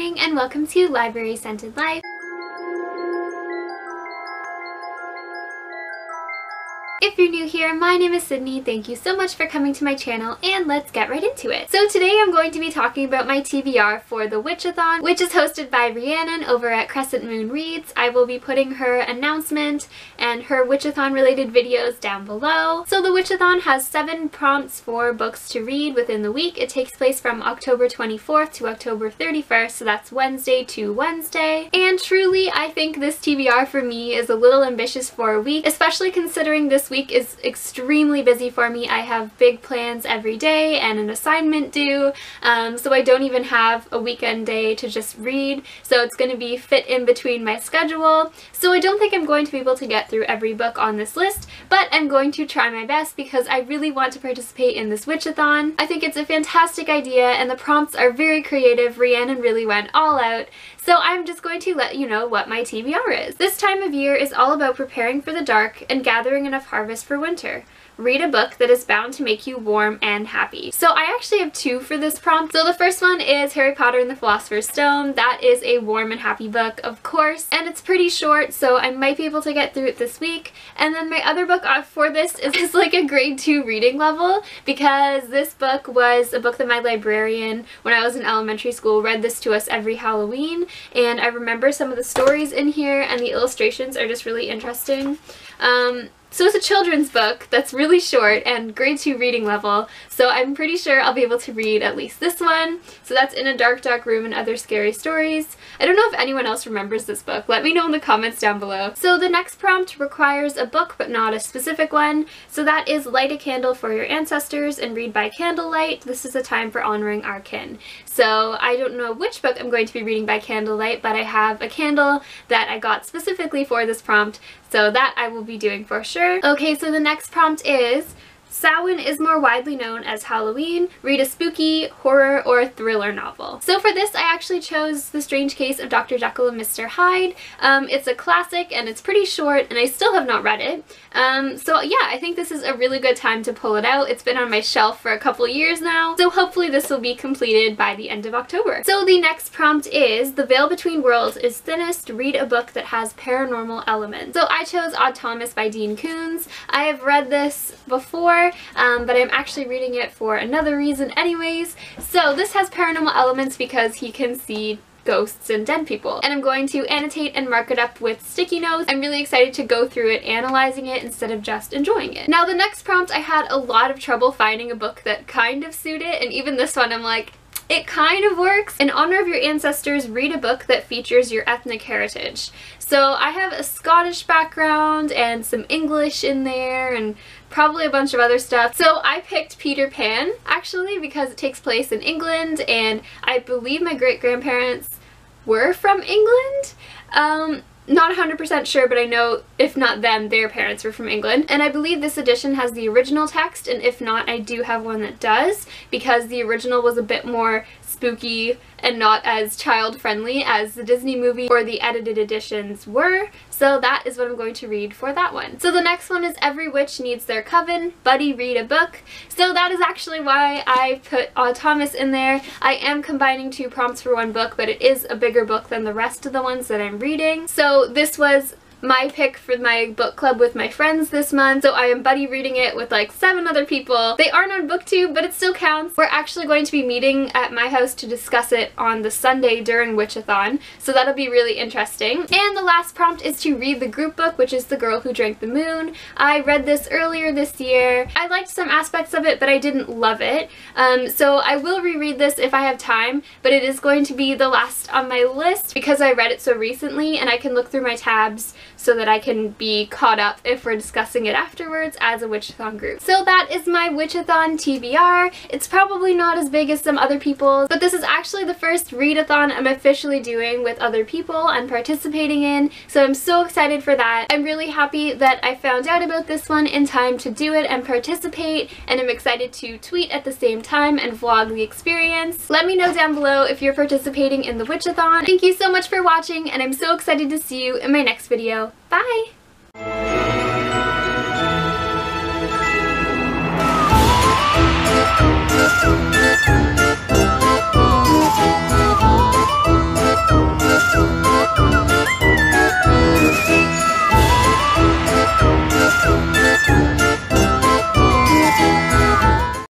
morning and welcome to Library Scented Life. If you're new here, my name is Sydney. Thank you so much for coming to my channel and let's get right into it. So today I'm going to be talking about my TBR for the Witchathon, which is hosted by Rhiannon over at Crescent Reads. I will be putting her announcement and her Witchathon related videos down below. So the Witchathon has 7 prompts for books to read within the week. It takes place from October 24th to October 31st, so that's Wednesday to Wednesday. And truly, I think this TBR for me is a little ambitious for a week, especially considering this week is extremely busy for me. I have big plans every day and an assignment due, so I don't even have a weekend day to just read, so it's going to be fit in between my schedule. So I don't think I'm going to be able to get through every book on this list, but I'm going to try my best because I really want to participate in this Witchathon. I think it's a fantastic idea and the prompts are very creative. Rhiannon really went all out. So I'm just going to let you know what my TBR is. This time of year is all about preparing for the dark and gathering enough harvest for winter. Read a book that is bound to make you warm and happy. So I actually have 2 for this prompt. So the first one is Harry Potter and the Philosopher's Stone. That is a warm and happy book, of course, and it's pretty short, so I might be able to get through it this week. And then my other book for this is like a grade 2 reading level, because this book was a book that my librarian, when I was in elementary school, read this to us every Halloween, and I remember some of the stories in here and the illustrations are just really interesting. So it's a children's book that's really short and grade 2 reading level, so I'm pretty sure I'll be able to read at least this one. So that's In a Dark, Dark Room and Other Scary Stories. I don't know if anyone else remembers this book. Let me know in the comments down below. So the next prompt requires a book but not a specific one. So that is Light a Candle for Your Ancestors and Read by Candlelight. This is a time for honoring our kin. So I don't know which book I'm going to be reading by candlelight, but I have a candle that I got specifically for this prompt, so that I will be doing for sure. Okay, so the next prompt is Samhain is more widely known as Halloween. Read a spooky, horror, or thriller novel. So for this, I actually chose The Strange Case of Dr. Jekyll and Mr. Hyde. It's a classic and it's pretty short and I still have not read it. So yeah, I think this is a really good time to pull it out. It's been on my shelf for a couple years now, so hopefully this will be completed by the end of October. So the next prompt is The Veil Between Worlds is Thinnest. Read a book that has paranormal elements. So I chose Odd Thomas by Dean Koontz. I have read this before, but I'm actually reading it for another reason anyways. So this has paranormal elements because he can see ghosts and dead people. And I'm going to annotate and mark it up with sticky notes. I'm really excited to go through it, analyzing it instead of just enjoying it. Now the next prompt, I had a lot of trouble finding a book that kind of suited, and even this one I'm like, it kind of works. In honor of your ancestors, read a book that features your ethnic heritage. So I have a Scottish background and some English in there and probably a bunch of other stuff. So I picked Peter Pan actually because it takes place in England and I believe my great-grandparents were from England. Not 100% sure, but I know if not them, their parents were from England. And I believe this edition has the original text, and if not, I do have one that does, because the original was a bit more spooky and not as child-friendly as the Disney movie or the edited editions were. So that is what I'm going to read for that one. So the next one is Every Witch Needs Their Coven. Buddy, read a book. So that is actually why I put Odd Thomas in there. I am combining 2 prompts for 1 book, but it is a bigger book than the rest of the ones that I'm reading. So this was my pick for my book club with my friends this month, so I am buddy reading it with like 7 other people. They aren't on booktube, but it still counts. We're actually going to be meeting at my house to discuss it on the Sunday during Witchathon, so that'll be really interesting. And the last prompt is to read the group book, which is The Girl Who Drank the Moon. I read this earlier this year. I liked some aspects of it, but I didn't love it. So I will reread this if I have time, but it is going to be the last on my list because I read it so recently and I can look through my tabs so that I can be caught up if we're discussing it afterwards as a Witchathon group. So that is my Witchathon TBR. It's probably not as big as some other people's, but this is actually the first readathon I'm officially doing with other people and participating in, so I'm so excited for that. I'm really happy that I found out about this one in time to do it and participate, and I'm excited to tweet at the same time and vlog the experience. Let me know down below if you're participating in the Witchathon. Thank you so much for watching, and I'm so excited to see you in my next video. Bye!